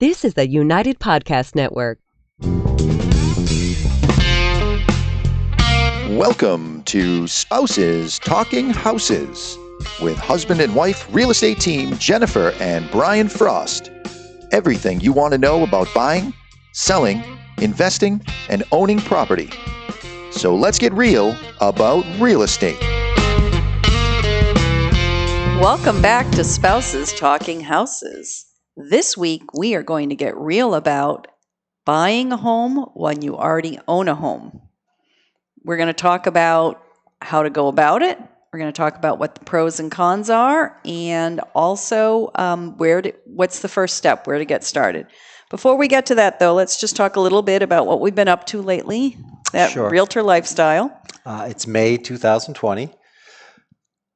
This is the United Podcast Network. Welcome to Spouses Talking Houses with husband and wife real estate team Jennifer and Brian Frost. Everything you want to know about buying, selling, investing, and owning property. So let's get real about real estate. Welcome back to Spouses Talking Houses. This week, we are going to get real about buying a home when you already own a home. We're going to talk about how to go about it. We're going to talk about what the pros and cons are, and also what's the first step, where to get started. Before we get to that, though, let's just talk a little bit about what we've been up to lately, that Sure. realtor lifestyle. It's May 2020.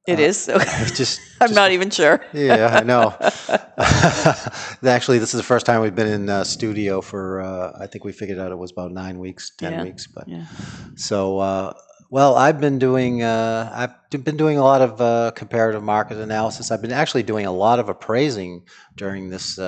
It is. So I'm not even sure. Yeah, I know. Actually, this is the first time we've been in studio for, I think we figured out it was about 9 weeks, 10 weeks. But So, well, I've been doing a lot of comparative market analysis. I've been actually doing a lot of appraising during this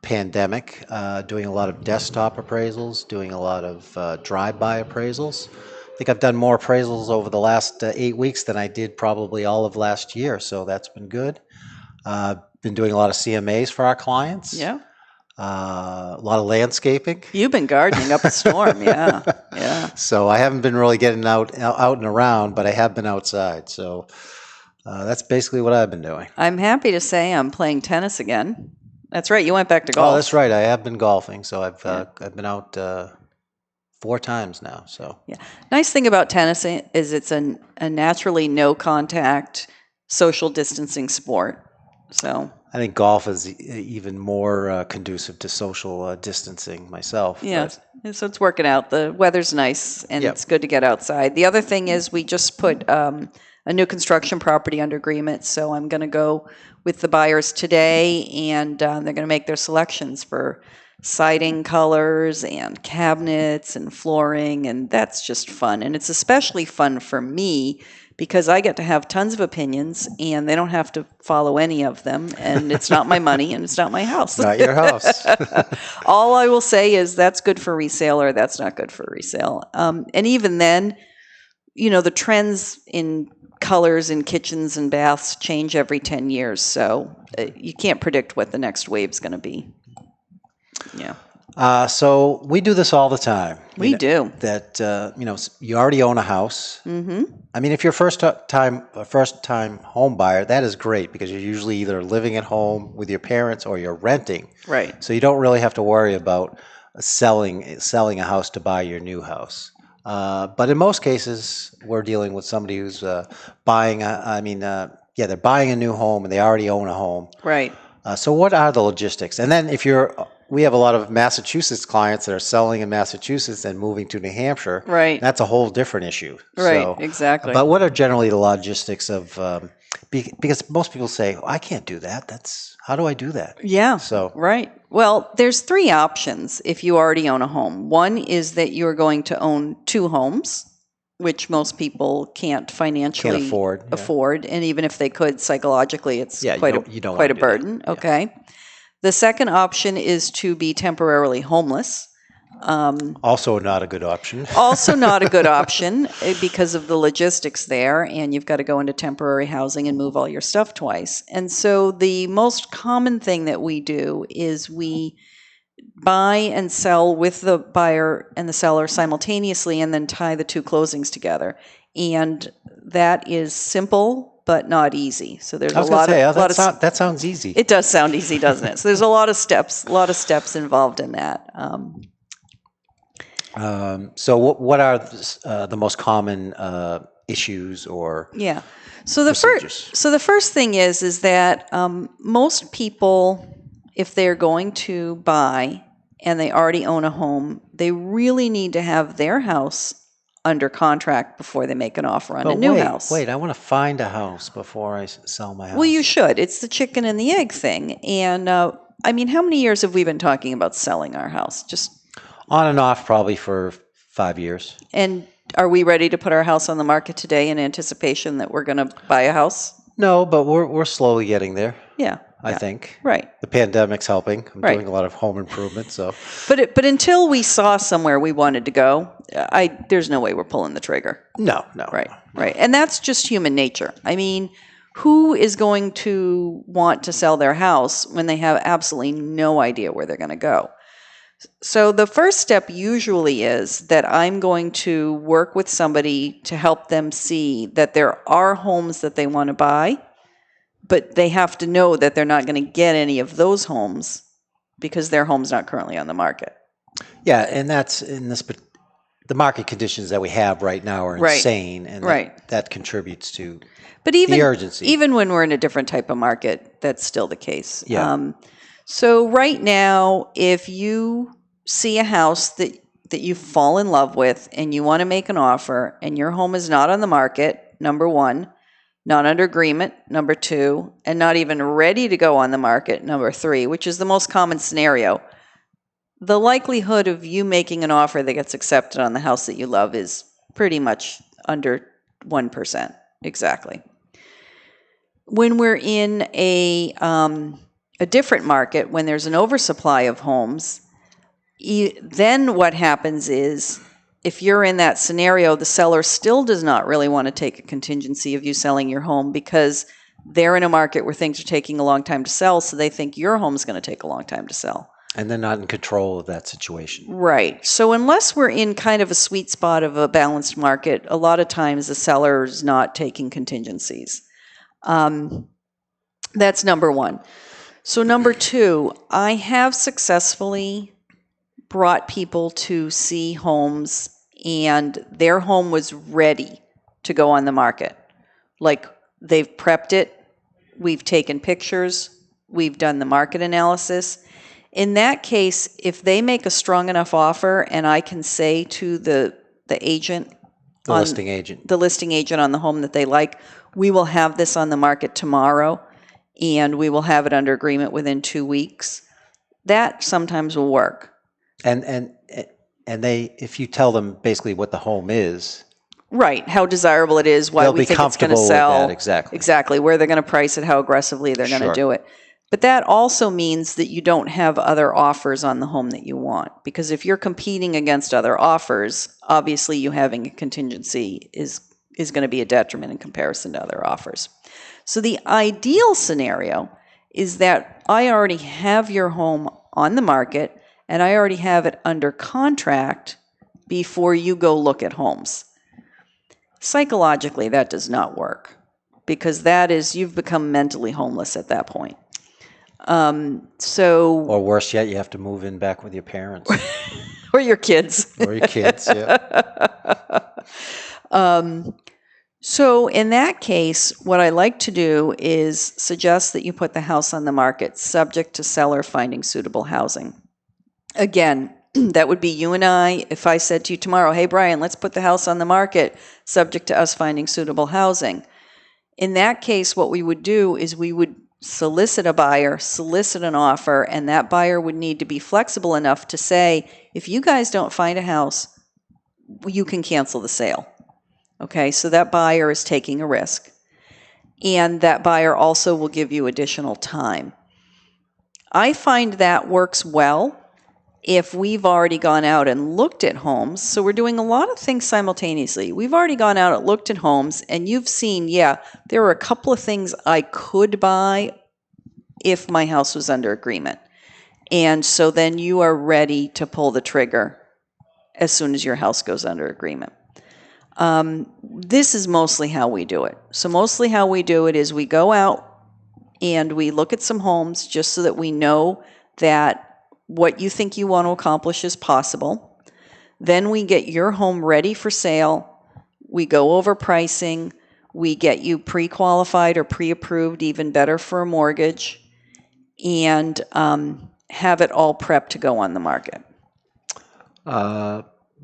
pandemic, doing a lot of desktop appraisals, doing a lot of drive-by appraisals. I think I've done more appraisals over the last 8 weeks than I did probably all of last year, so that's been good. Been doing a lot of CMAs for our clients. Yeah. A lot of landscaping. You've been gardening up a storm, yeah. So I haven't been really getting out and around, but I have been outside. So that's basically what I've been doing. I'm happy to say I'm playing tennis again. That's right, you went back to golf. Oh, that's right. I have been golfing, so I've been out 4 times now. So yeah, nice thing about tennis is it's a naturally no contact social distancing sport. So I think golf is even more conducive to social distancing myself. Yeah, so it's working out. The weather's nice, and It's good to get outside. The other thing is we just put a new construction property under agreement, so I'm going to go with the buyers today, and they're going to make their selections for siding colors and cabinets and flooring, and that's just fun. And it's especially fun for me because I get to have tons of opinions and they don't have to follow any of them, and it's not my money and it's not my house. Not your house. All I will say is that's good for resale or that's not good for resale. And even then, the trends in colors in kitchens and baths change every 10 years, so you can't predict what the next wave's going to be. Yeah. So we do this all the time. We do. That you already own a house. Mm-hmm. I mean, if you're a first time home buyer, that is great because you're usually either living at home with your parents or you're renting. Right. So you don't really have to worry about selling a house to buy your new house. But in most cases, we're dealing with somebody who's buying. They're buying a new home and they already own a home. Right. So what are the logistics? And then we have a lot of Massachusetts clients that are selling in Massachusetts and moving to New Hampshire. Right. That's a whole different issue. Right, So, exactly. But what are generally the logistics of, because most people say, I can't do that. How do I do that? Yeah, So right. Well, there's 3 options if you already own a home. One is that you're going to own 2 homes, which most people can't afford. And even if they could, psychologically, it's quite a burden. Yeah. Okay. The second option is to be temporarily homeless. Also not a good option. Also not a good option because of the logistics there, and you've got to go into temporary housing and move all your stuff twice. And so the most common thing that we do is we buy and sell with the buyer and the seller simultaneously and then tie the 2 closings together. And that is simple but not easy. So there's that sounds easy. It does sound easy, doesn't it? So there's a lot of steps involved in that. So what are the most common issues or So the first thing is that most people, if they're going to buy and they already own a home, they really need to have their house under contract before they make an offer on a new house. Wait, I want to find a house before I sell my house. Well, you should. It's the chicken and the egg thing. And how many years have we been talking about selling our house? Just on and off, probably for 5 years. And are we ready to put our house on the market today in anticipation that we're going to buy a house? No, but we're slowly getting there. Yeah. I think. Right. The pandemic's helping. I'm Right. doing a lot of home improvement, so. But until we saw somewhere we wanted to go, there's no way we're pulling the trigger. No. Right. Right. And that's just human nature. I mean, who is going to want to sell their house when they have absolutely no idea where they're going to go? So the first step usually is that I'm going to work with somebody to help them see that there are homes that they want to buy, but they have to know that they're not going to get any of those homes because their home's not currently on the market. Yeah, and that's the market conditions that we have right now are insane, and that contributes to the urgency. Even when we're in a different type of market, that's still the case. Yeah. So right now, if you see a house that you fall in love with and you want to make an offer and your home is not on the market, number one, not under agreement, number two, and not even ready to go on the market, number three, which is the most common scenario, the likelihood of you making an offer that gets accepted on the house that you love is pretty much under 1%. Exactly. When we're in a different market, when there's an oversupply of homes, then what happens is, if you're in that scenario, the seller still does not really want to take a contingency of you selling your home because they're in a market where things are taking a long time to sell, so they think your home is going to take a long time to sell. And they're not in control of that situation. Right. So unless we're in kind of a sweet spot of a balanced market, a lot of times the seller is not taking contingencies. That's number one. So number two, I have successfully brought people to see homes and their home was ready to go on the market. Like, they've prepped it, we've taken pictures, we've done the market analysis. In that case, if they make a strong enough offer and I can say to the agent, the listing agent on the home that they like, we will have this on the market tomorrow and we will have it under agreement within 2 weeks, that sometimes will work. And they, if you tell them basically what the home is, right, how desirable it is, why we think it's going to sell, with that, exactly, where they're going to price it, how aggressively they're going to do it. But that also means that you don't have other offers on the home that you want, because if you're competing against other offers, obviously you having a contingency is going to be a detriment in comparison to other offers. So the ideal scenario is that I already have your home on the market and I already have it under contract before you go look at homes. Psychologically, that does not work, because that is, you've become mentally homeless at that point. Or worse yet, you have to move in back with your parents. Or your kids. Yeah. So in that case, what I like to do is suggest that you put the house on the market subject to seller finding suitable housing. Again, that would be you and I. If I said to you tomorrow, hey, Brian, let's put the house on the market subject to us finding suitable housing. In that case, what we would do is we would solicit a buyer, solicit an offer, and that buyer would need to be flexible enough to say, if you guys don't find a house, you can cancel the sale. Okay, so that buyer is taking a risk. And that buyer also will give you additional time. I find that works well if we've already gone out and looked at homes. So we're doing a lot of things simultaneously. We've already gone out and looked at homes, and you've seen, there are a couple of things I could buy if my house was under agreement. And so then you are ready to pull the trigger as soon as your house goes under agreement. This is mostly how we do it. So mostly how we do it is we go out and we look at some homes just so that we know that what you think you want to accomplish is possible. Then we get your home ready for sale. We go over pricing. We get you pre-qualified or pre-approved, even better for a mortgage, and have it all prepped to go on the market.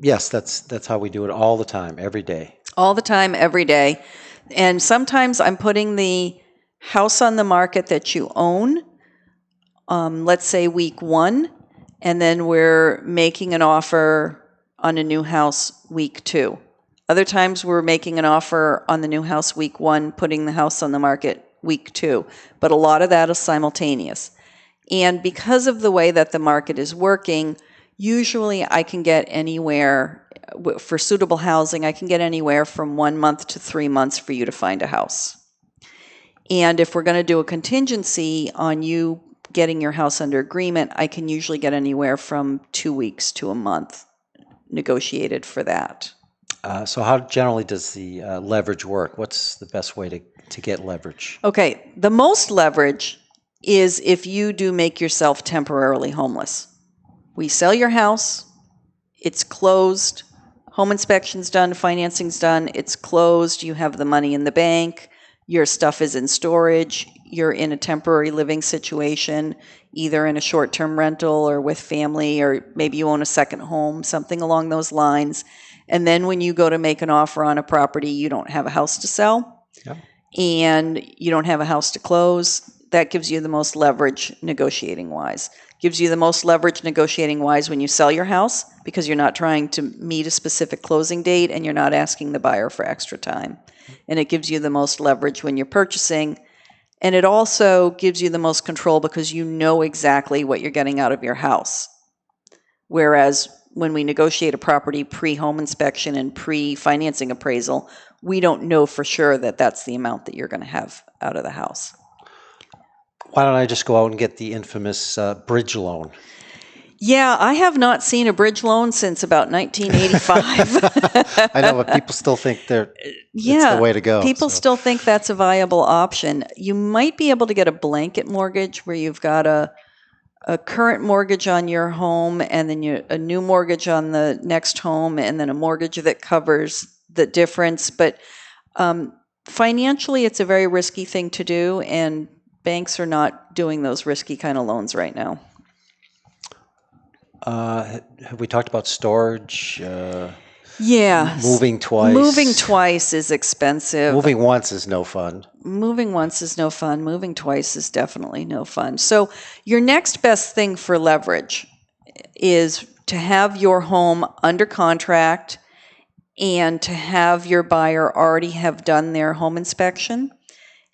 Yes, that's how we do it all the time, every day. All the time, every day. And sometimes I'm putting the house on the market that you own, let's say week 1, and then we're making an offer on a new house week 2. Other times we're making an offer on the new house week 1, putting the house on the market week 2. But a lot of that is simultaneous. And because of the way that the market is working, usually I can get anywhere, for suitable housing, I can get anywhere from 1 month to 3 months for you to find a house. And if we're going to do a contingency on you getting your house under agreement, I can usually get anywhere from 2 weeks to a month negotiated for that. So how generally does the leverage work? What's the best way to get leverage? Okay, the most leverage is if you do make yourself temporarily homeless. We sell your house, it's closed, home inspection's done, financing's done, it's closed, you have the money in the bank, your stuff is in storage, you're in a temporary living situation, either in a short-term rental or with family, or maybe you own a second home, something along those lines. And then when you go to make an offer on a property, you don't have a house to sell, and you don't have a house to close. That gives you the most leverage negotiating-wise. Gives you the most leverage negotiating-wise when you sell your house, because you're not trying to meet a specific closing date and you're not asking the buyer for extra time. And it gives you the most leverage when you're purchasing. And it also gives you the most control because you know exactly what you're getting out of your house. Whereas when we negotiate a property pre-home inspection and pre-financing appraisal, we don't know for sure that that's the amount that you're going to have out of the house. Why don't I just go out and get the infamous bridge loan? Yeah, I have not seen a bridge loan since about 1985. I know, but people still think it's the way to go. People still think that's a viable option. You might be able to get a blanket mortgage where you've got a current mortgage on your home and then a new mortgage on the next home and then a mortgage that covers the difference. But financially, it's a very risky thing to do, and banks are not doing those risky kind of loans right now. Have we talked about storage? Yeah. Moving twice. Moving twice is expensive. Moving once is no fun. Moving once is no fun. Moving twice is definitely no fun. So your next best thing for leverage is to have your home under contract and to have your buyer already have done their home inspection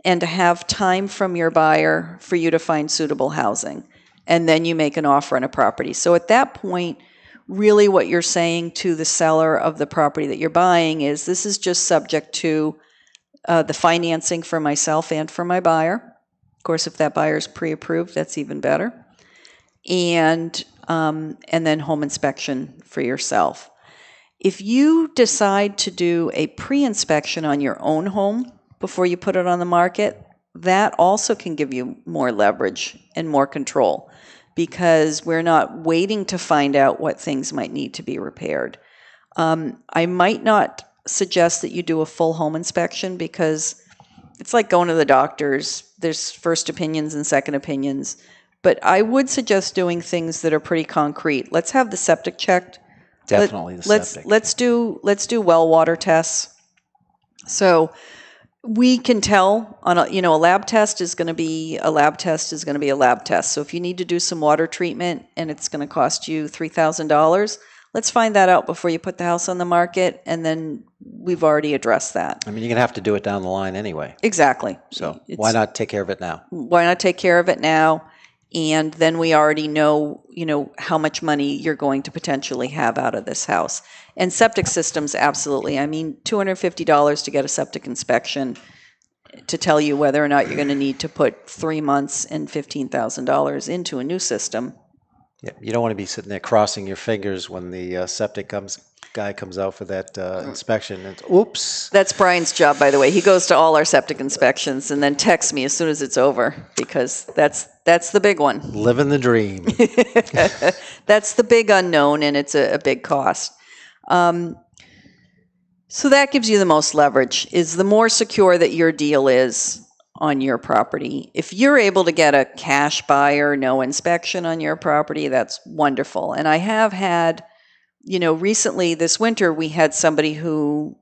and to have time from your buyer for you to find suitable housing. And then you make an offer on a property. So at that point, really what you're saying to the seller of the property that you're buying is, this is just subject to the financing for myself and for my buyer. Of course, if that buyer is pre-approved, that's even better. And then home inspection for yourself. If you decide to do a pre-inspection on your own home before you put it on the market, that also can give you more leverage and more control, because we're not waiting to find out what things might need to be repaired. I might not suggest that you do a full home inspection, because it's like going to the doctors. There's first opinions and second opinions. But I would suggest doing things that are pretty concrete. Let's have the septic checked. Definitely the septic. Let's do well water tests. So we can tell on a lab test is going to be a lab test is going to be a lab test. So if you need to do some water treatment and it's going to cost you $3,000, let's find that out before you put the house on the market, and then we've already addressed that. I mean, you're going to have to do it down the line anyway. Exactly. So why not take care of it now? Why not take care of it now? And then we already know, how much money you're going to potentially have out of this house. And septic systems, absolutely. I mean, $250 to get a septic inspection to tell you whether or not you're going to need to put 3 months and $15,000 into a new system. Yeah, you don't want to be sitting there crossing your fingers when the septic guy comes out for that inspection. And oops. That's Brian's job, by the way. He goes to all our septic inspections and then texts me as soon as it's over, because that's the big one. Living the dream. That's the big unknown, and it's a big cost. So that gives you the most leverage, is the more secure that your deal is on your property. If you're able to get a cash buyer, no inspection on your property, that's wonderful. And I have had, recently this winter, we had somebody who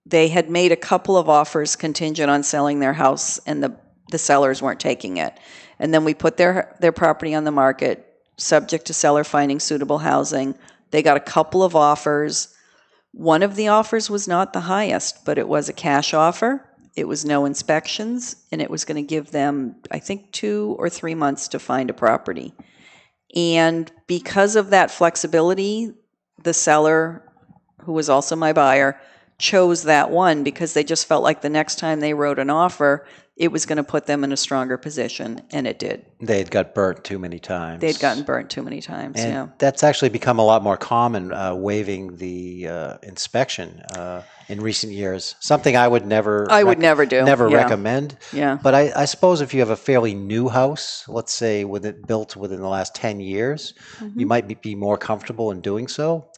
they had made a couple of offers contingent on selling their house, and the sellers weren't taking it. And then we put their property on the market, subject to seller finding suitable housing. They got a couple of offers. One of the offers was not the highest, but it was a cash offer. It was no inspections, and it was going to give them, I think, 2 or 3 months to find a property. And because of that flexibility, the seller, who was also my buyer, chose that one because they just felt like the next time they wrote an offer, it was going to put them in a stronger position, and it did. They had got burnt too many times. They'd gotten burnt too many times, and yeah. That's actually become a lot more common, waiving the inspection in recent years. Something I would never do. Never Yeah. recommend. Yeah. But I suppose if you have a fairly new house, let's say built within the last 10 years, you might be more comfortable in doing so.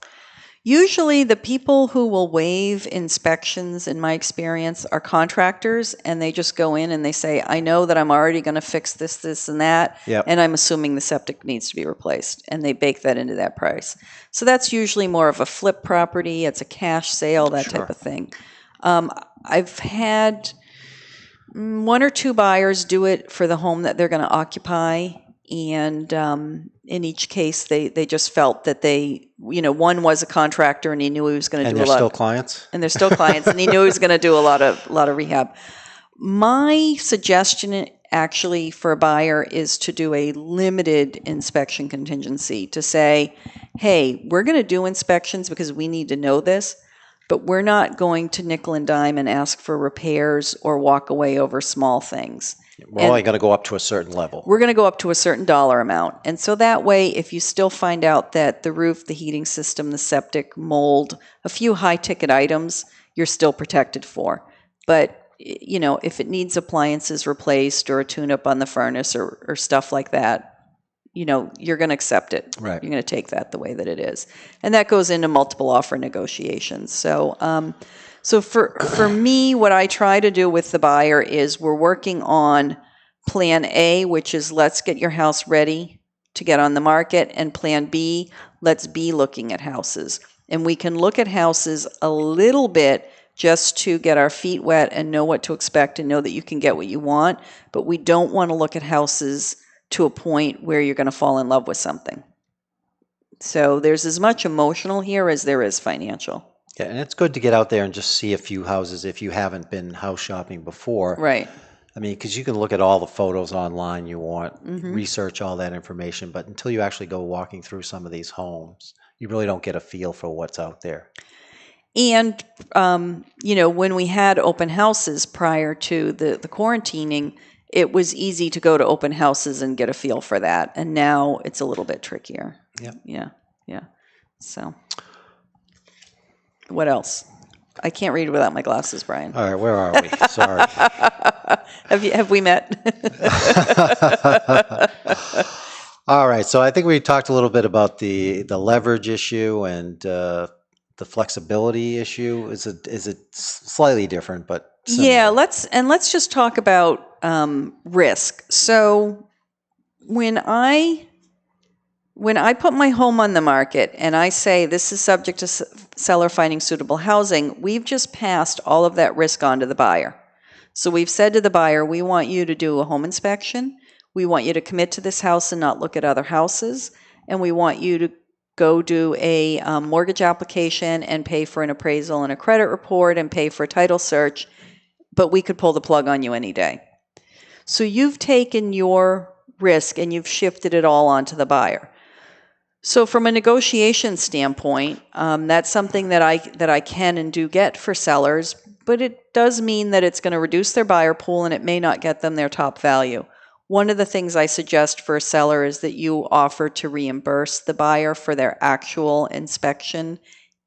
Usually the people who will waive inspections, in my experience, are contractors, and they just go in and they say, I know that I'm already going to fix this, this, and that, Yep. and I'm assuming the septic needs to be replaced, and they bake that into that price. So that's usually more of a flip property, it's a cash sale, that Sure. type of thing. I've had 1 or 2 buyers do it for the home that they're going to occupy, and in each case, they just felt that one was a contractor and he knew he was going to do a lot. And they're still clients? And they're still clients, and he knew he was going to do a lot of rehab. My suggestion actually for a buyer is to do a limited inspection contingency, to say, hey, we're going to do inspections because we need to know this, but we're not going to nickel and dime and ask for repairs or walk away over small things. We're only going to go up to a certain level. We're going to go up to a certain dollar amount. And so that way, if you still find out that the roof, the heating system, the septic, mold, a few high-ticket items, you're still protected for. But, if it needs appliances replaced or a tune-up on the furnace or stuff like that, you're going to accept it. Right. You're going to take that the way that it is. And that goes into multiple offer negotiations. So for me, what I try to do with the buyer is we're working on plan A, which is let's get your house ready to get on the market, and plan B, let's be looking at houses. And we can look at houses a little bit just to get our feet wet and know what to expect and know that you can get what you want, but we don't want to look at houses to a point where you're going to fall in love with something. So there's as much emotional here as there is financial. Yeah, and it's good to get out there and just see a few houses if you haven't been house shopping before. Right. I mean, because you can look at all the photos online you want, research all that information, but until you actually go walking through some of these homes, you really don't get a feel for what's out there. And, when we had open houses prior to the quarantining, it was easy to go to open houses and get a feel for that. And now it's a little bit trickier. Yeah. Yeah. So, what else? I can't read without my glasses, Brian. All right, where are we? Sorry. Have we met? All right, so I think we talked a little bit about the leverage issue and the flexibility issue. Is it slightly different, but similar? Yeah, let's just talk about risk. So when I put my home on the market and I say this is subject to seller finding suitable housing, we've just passed all of that risk on to the buyer. So we've said to the buyer, we want you to do a home inspection. We want you to commit to this house and not look at other houses. And we want you to go do a mortgage application and pay for an appraisal and a credit report and pay for a title search. But we could pull the plug on you any day. So you've taken your risk and you've shifted it all onto the buyer. So from a negotiation standpoint, that's something that I can and do get for sellers, but it does mean that it's going to reduce their buyer pool and it may not get them their top value. One of the things I suggest for a seller is that you offer to reimburse the buyer for their actual inspection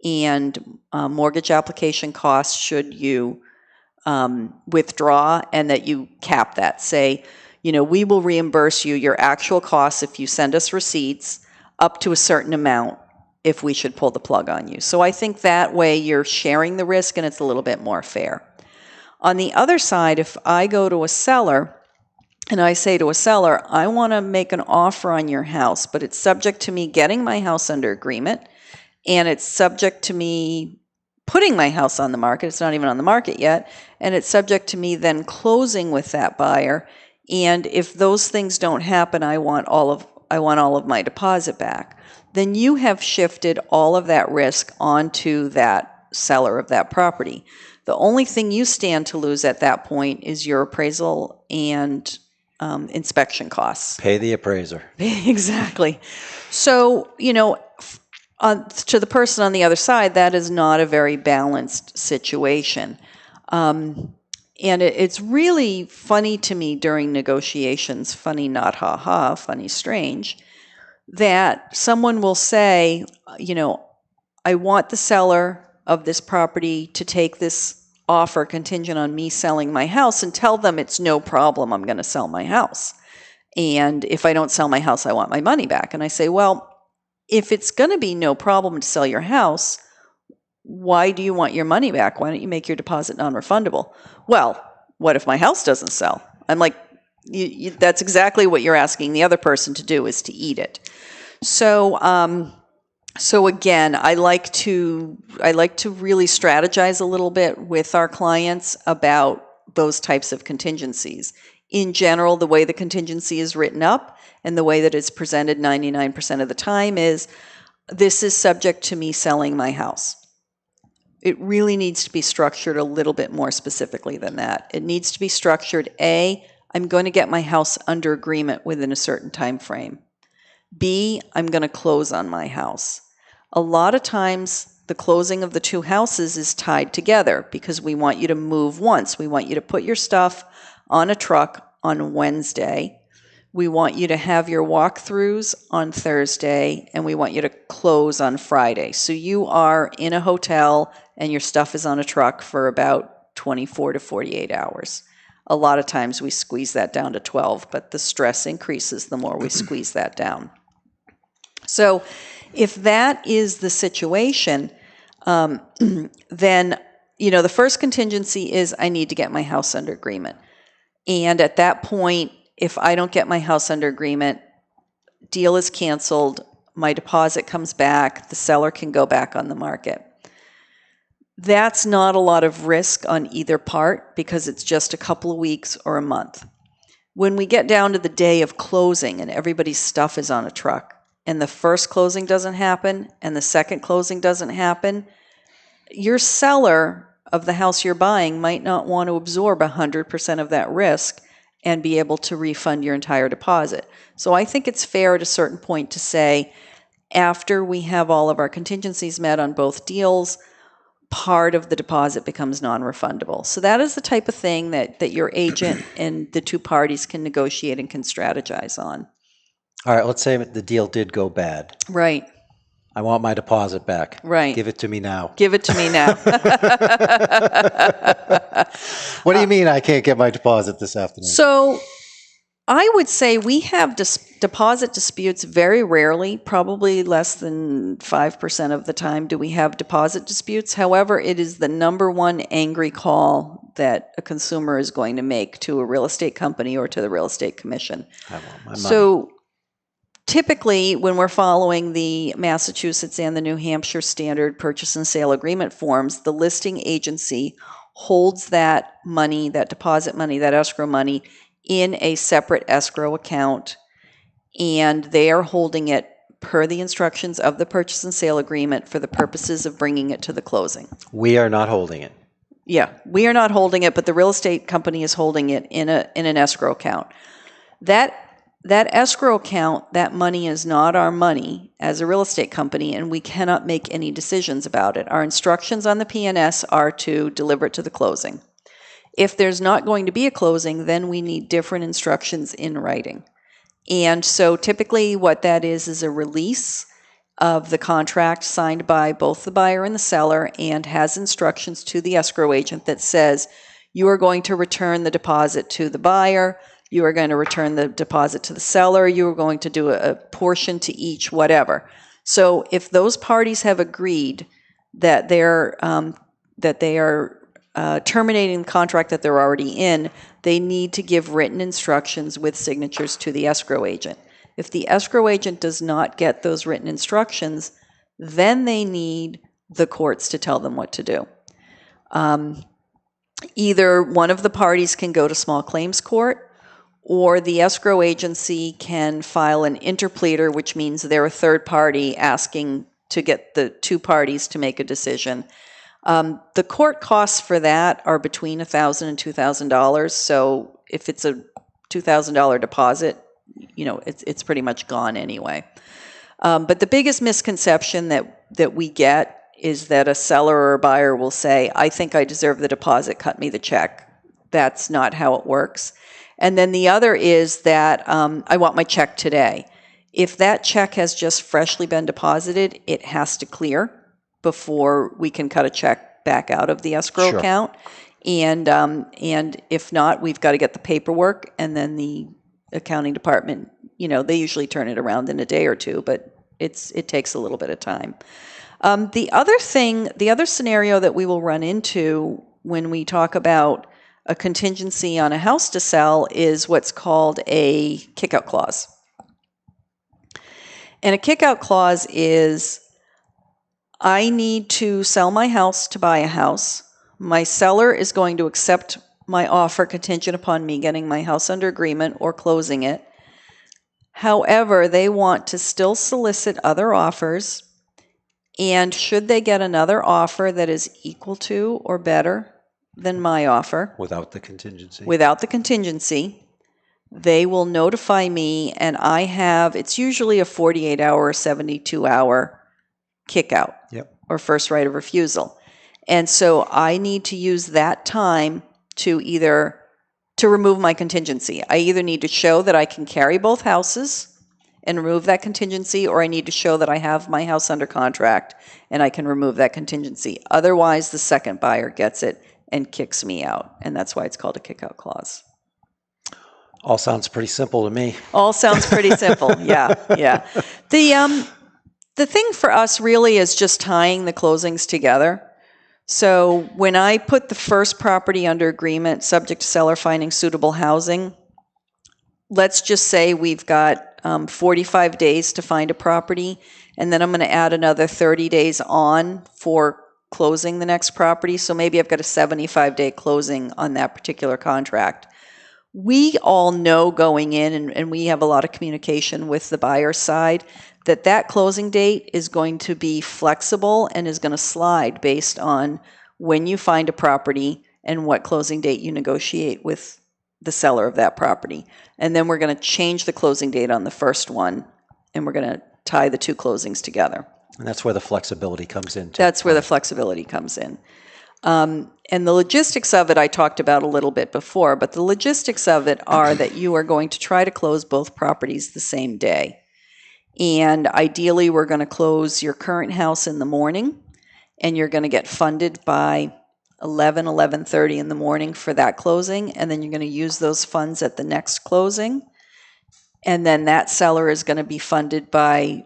and mortgage application costs should you withdraw, and that you cap that. Say, we will reimburse you your actual costs if you send us receipts up to a certain amount if we should pull the plug on you. So I think that way you're sharing the risk and it's a little bit more fair. On the other side, if I go to a seller and I say to a seller, I want to make an offer on your house, but it's subject to me getting my house under agreement, and it's subject to me putting my house on the market. It's not even on the market yet. And it's subject to me then closing with that buyer. And if those things don't happen, I want all of my deposit back. Then you have shifted all of that risk onto that seller of that property. The only thing you stand to lose at that point is your appraisal and inspection costs. Pay the appraiser. Exactly. So, to the person on the other side, that is not a very balanced situation. And it's really funny to me during negotiations, funny, not ha-ha, funny, strange, that someone will say, I want the seller of this property to take this offer contingent on me selling my house, and tell them it's no problem, I'm going to sell my house. And if I don't sell my house, I want my money back. And I say, well, if it's going to be no problem to sell your house, why do you want your money back? Why don't you make your deposit non-refundable? Well, what if my house doesn't sell? I'm like, that's exactly what you're asking the other person to do, is to eat it. So again, I like to really strategize a little bit with our clients about those types of contingencies. In general, the way the contingency is written up and the way that it's presented 99% of the time is, this is subject to me selling my house. It really needs to be structured a little bit more specifically than that. It needs to be structured, A, I'm going to get my house under agreement within a certain time frame. B, I'm going to close on my house. A lot of times, the closing of the two houses is tied together because we want you to move once. We want you to put your stuff on a truck on Wednesday. We want you to have your walkthroughs on Thursday, and we want you to close on Friday. So you are in a hotel and your stuff is on a truck for about 24 to 48 hours. A lot of times we squeeze that down to 12, but the stress increases the more we squeeze that down. So if that is the situation, then, the first contingency is I need to get my house under agreement. And at that point, if I don't get my house under agreement, deal is canceled, my deposit comes back, the seller can go back on the market. That's not a lot of risk on either part because it's just a couple of weeks or a month. When we get down to the day of closing and everybody's stuff is on a truck, and the first closing doesn't happen and the second closing doesn't happen, your seller of the house you're buying might not want to absorb 100% of that risk and be able to refund your entire deposit. So I think it's fair at a certain point to say, after we have all of our contingencies met on both deals, part of the deposit becomes non-refundable. So that is the type of thing that your agent and the two parties can negotiate and can strategize on. All right, let's say the deal did go bad. Right. I want my deposit back. Right. Give it to me now. Give it to me now. What do you mean I can't get my deposit this afternoon? So I would say we have deposit disputes very rarely, probably less than 5% of the time do we have deposit disputes. However, it is the number one angry call that a consumer is going to make to a real estate company or to the real estate commission. I want my money. So typically, when we're following the Massachusetts and the New Hampshire standard purchase and sale agreement forms, the listing agency holds that money, that deposit money, that escrow money in a separate escrow account, and they are holding it per the instructions of the purchase and sale agreement for the purposes of bringing it to the closing. We are not holding it. Yeah, we are not holding it, but the real estate company is holding it in an escrow account. That escrow account, that money is not our money as a real estate company, and we cannot make any decisions about it. Our instructions on the P&S are to deliver it to the closing. If there's not going to be a closing, then we need different instructions in writing. And so typically what that is a release of the contract signed by both the buyer and the seller, and has instructions to the escrow agent that says, you are going to return the deposit to the buyer, you are going to return the deposit to the seller, you are going to do a portion to each, whatever. So if those parties have agreed that they are terminating the contract that they're already in, they need to give written instructions with signatures to the escrow agent. If the escrow agent does not get those written instructions, then they need the courts to tell them what to do. Either one of the parties can go to small claims court, or the escrow agency can file an interpleader, which means they're a third party asking to get the two parties to make a decision. The court costs for that are between $1,000 and $2,000. So if it's a $2,000 deposit, it's pretty much gone anyway. But the biggest misconception that we get is that a seller or a buyer will say, I think I deserve the deposit, cut me the check. That's not how it works. And then the other is that I want my check today. If that check has just freshly been deposited, it has to clear before we can cut a check back out of the escrow account. And if not, we've got to get the paperwork, and then the accounting department, they usually turn it around in a day or two, but it takes a little bit of time. The other scenario that we will run into when we talk about a contingency on a house to sell is what's called a kickout clause. And a kickout clause is, I need to sell my house to buy a house. My seller is going to accept my offer contingent upon me getting my house under agreement or closing it. However, they want to still solicit other offers. And should they get another offer that is equal to or better than my offer, Without the contingency, they will notify me, and it's usually a 48-hour or 72-hour kickout or first right of refusal. And so I need to use that time to remove my contingency. I either need to show that I can carry both houses and remove that contingency, or I need to show that I have my house under contract and I can remove that contingency. Otherwise, the second buyer gets it and kicks me out. And that's why it's called a kickout clause. all sounds pretty simple to me. All sounds pretty simple. Yeah. The thing for us really is just tying the closings together. So when I put the first property under agreement, subject to seller finding suitable housing, let's just say we've got 45 days to find a property, and then I'm going to add another 30 days on for closing the next property. So maybe I've got a 75-day closing on that particular contract. We all know going in, and we have a lot of communication with the buyer side, that closing date is going to be flexible and is going to slide based on when you find a property and what closing date you negotiate with the seller of that property. And then we're going to change the closing date on the first one, and we're going to tie the two closings together. And that's where the flexibility comes in. That's where the flexibility comes in. And the logistics of it I talked about a little bit before, but the logistics of it are that you are going to try to close both properties the same day. And ideally, we're going to close your current house in the morning, and you're going to get funded by 11:30 in the morning for that closing, and then you're going to use those funds at the next closing. And then that seller is going to be funded by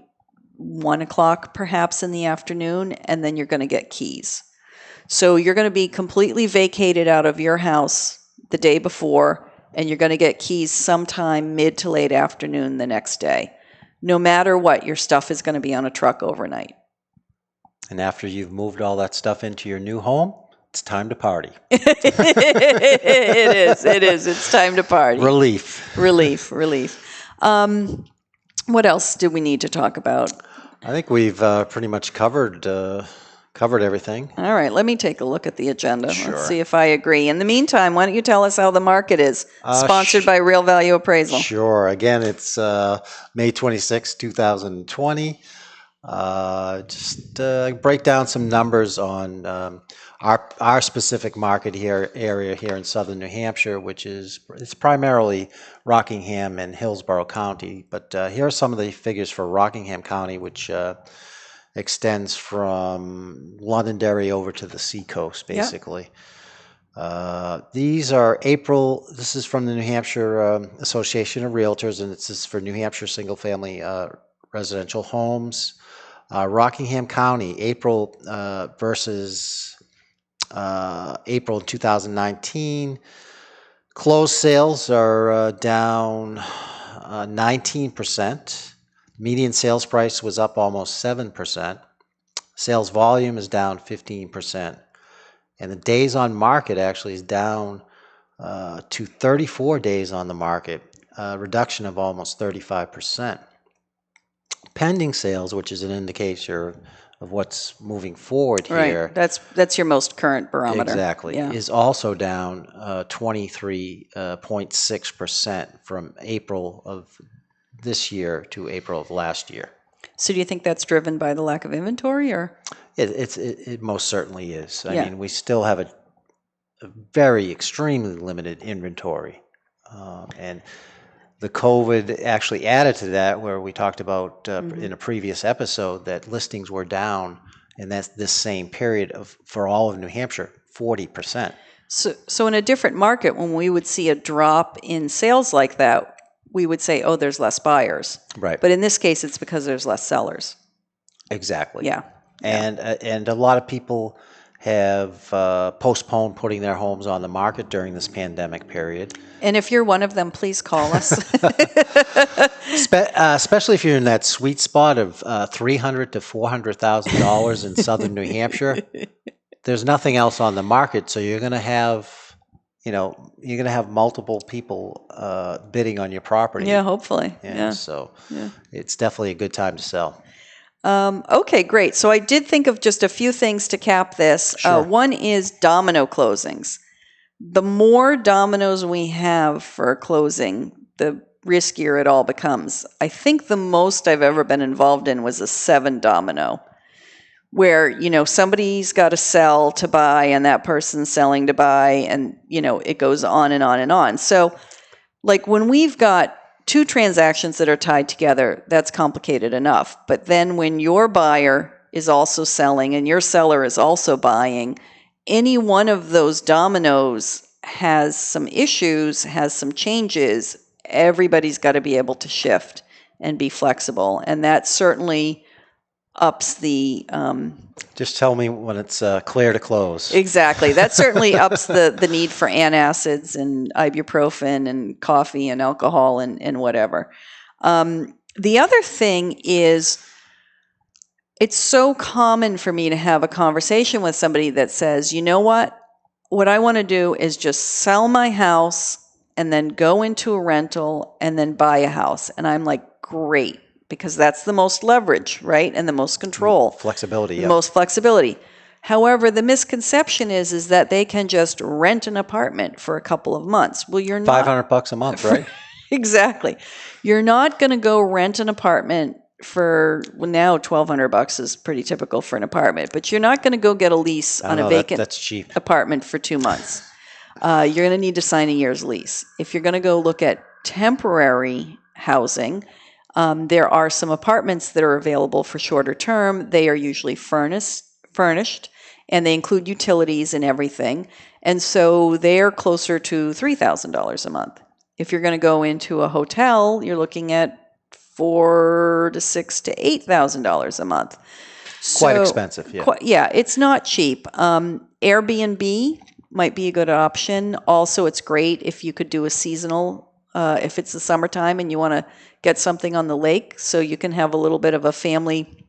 1 o'clock perhaps in the afternoon, and then you're going to get keys. So you're going to be completely vacated out of your house the day before, and you're going to get keys sometime mid to late afternoon the next day. No matter what, your stuff is going to be on a truck overnight. And after you've moved all that stuff into your new home, it's time to party. It is. It's time to party. Relief. What else do we need to talk about? I think we've pretty much covered everything. All right, let me take a look at the agenda. Sure. Let's see if I agree. In the meantime, why don't you tell us how the market is? Sponsored by Real Value Appraisal. Sure. Again, it's May 26, 2020. Just break down some numbers on our specific market area here in southern New Hampshire, which it's primarily Rockingham and Hillsborough County. But here are some of the figures for Rockingham County, which extends from Londonderry over to the seacoast, basically. These are April. This is from the New Hampshire Association of Realtors, and this is for New Hampshire single-family residential homes. Rockingham County, April versus April 2019. Closed sales are down 19%. Median sales price was up almost 7%. Sales volume is down 15%. And the days on market actually is down to 34 days on the market, a reduction of almost 35%. Pending sales, which is an indicator what's moving forward Right. here. That's your most current barometer. Exactly. Yeah. Is also down 23.6% from April of this year to April of last year. So do you think that's driven by the lack of inventory, or? It most certainly is. I Yeah. mean, we still have a very extremely limited inventory. And the COVID actually added to that, where we talked about in a previous episode that listings were down, and that's this same period for all of New Hampshire, 40%. So in a different market, when we would see a drop in sales like that, we would say, oh, there's less buyers. Right. But in this case, it's because there's less sellers. Exactly. Yeah. And a lot of people have postponed putting their homes on the market during this pandemic period. And if you're one of them, please call us. Especially if you're in that sweet spot of $300,000 to $400,000 in southern New Hampshire. There's nothing else on the market, so you're going to have multiple people bidding on your property. Yeah, hopefully. So it's definitely a good time to sell. Okay, great. So I did think of just a few things to cap this. Sure. One is domino closings. The more dominoes we have for a closing, the riskier it all becomes. I think the most I've ever been involved in was a 7 domino, where, somebody's got to sell to buy and that person's selling to buy, and, it goes on and on and on. So like when we've got 2 transactions that are tied together, that's complicated enough. But then when your buyer is also selling and your seller is also buying, any one of those dominoes has some issues, has some changes. Everybody's got to be able to shift and be flexible. And that certainly ups the... Just tell me when it's clear to close. Exactly. That certainly ups the need for antacids and ibuprofen and coffee and alcohol and whatever. The other thing is, it's so common for me to have a conversation with somebody that says, you know what I want to do is just sell my house and then go into a rental and then buy a house. And I'm like, great. Because that's the most leverage, right? And the most control. Flexibility, The most flexibility. However, the misconception is that they can just rent an apartment for a couple of months. Well, you're not. $500 a month, right? Exactly. You're not going to go rent an apartment for, well, now $1,200 is pretty typical for an apartment, but you're not going to go get a lease on a vacant that's cheap. apartment for 2 months. You're going to need to sign a year's lease. If you're going to go look at temporary housing, there are some apartments that are available for shorter term. They are usually furnished, and they include utilities and everything. And so they're closer to $3,000 a month. If you're going to go into a hotel, you're looking at $4,000 to $6,000 to $8,000 a month. Quite expensive, yeah. It's not cheap. Airbnb might be a good option. Also, it's great if you could do a seasonal, if it's the summertime and you want to get something on the lake, so you can have a little bit of a family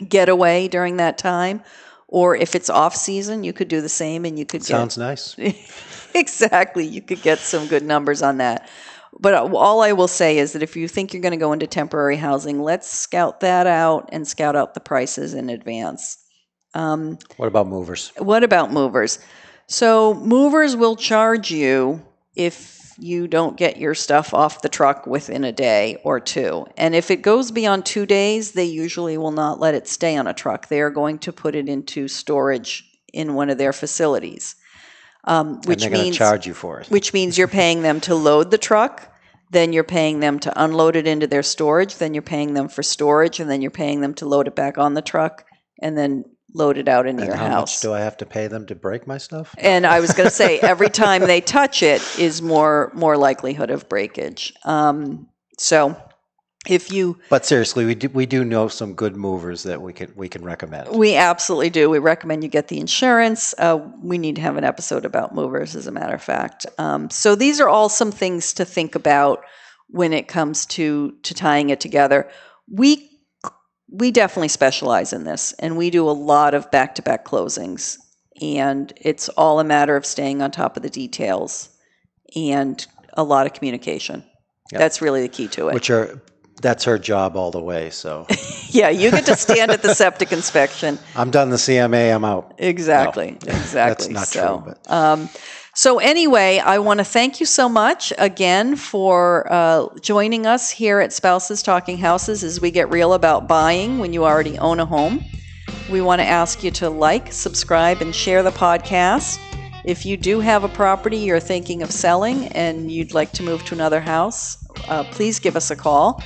getaway during that time. Or if it's off season, you could do the same, and you could Sounds nice. Exactly. You could get some good numbers on that. But all I will say is that if you think you're going to go into temporary housing, let's scout that out and scout out the prices in advance. What about movers? So movers will charge you if you don't get your stuff off the truck within a day or 2. And if it goes beyond 2 days, they usually will not let it stay on a truck. They are going to put it into storage in one of their facilities. Which they're going to charge you for it. Which means you're paying them to load the truck, then you're paying them to unload it into their storage, then you're paying them for storage, and then you're paying them to load it back on the truck, and then load it out into your house. How much do I have to pay them to break my stuff? And I was going to say, every time they touch it is more likelihood of breakage. So if you... But seriously, we do know some good movers that we can recommend. We absolutely do. We recommend you get the insurance. We need to have an episode about movers, as a matter of fact. So these are all some things to think about when it comes to tying it together. We definitely specialize in this, and we do a lot of back-to-back closings, and it's all a matter of staying on top of the details and a lot of communication. Yep. That's really the key to it. Which are That's her job all the way, so. Yeah, you get to stand at the septic inspection. I'm done the CMA, I'm out. Exactly, No, exactly. That's not true. But. So anyway, I want to thank you so much again for joining us here at Spouses Talking Houses as we get real about buying when you already own a home. We want to ask you to like, subscribe, and share the podcast. If you do have a property you're thinking of selling and you'd like to move to another house, please give us a call.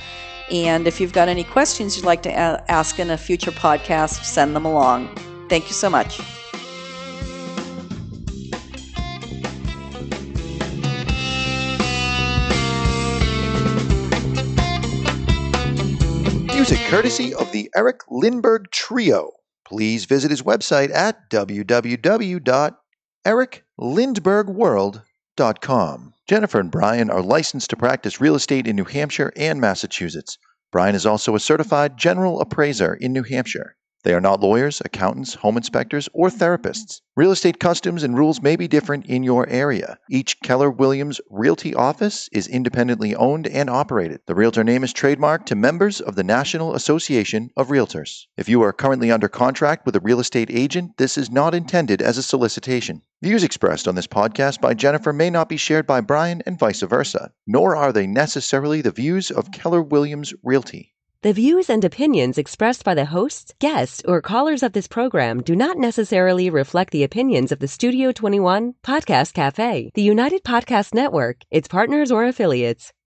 And if you've got any questions you'd like to ask in a future podcast, send them along. Thank you so much. Music courtesy of the Eric Lindbergh Trio. Please visit his website at www.ericlindberghworld.com. Jennifer and Brian are licensed to practice real estate in New Hampshire and Massachusetts. Brian is also a certified general appraiser in New Hampshire. They are not lawyers, accountants, home inspectors, or therapists. Real estate customs and rules may be different in your area. Each Keller Williams Realty office is independently owned and operated. The realtor name is trademarked to members of the National Association of Realtors. If you are currently under contract with a real estate agent, this is not intended as a solicitation. Views expressed on this podcast by Jennifer may not be shared by Brian and vice versa, nor are they necessarily the views of Keller Williams Realty. The views and opinions expressed by the hosts, guests, or callers of this program do not necessarily reflect the opinions of the Studio 21, Podcast Café, the United Podcast Network, its partners, or affiliates.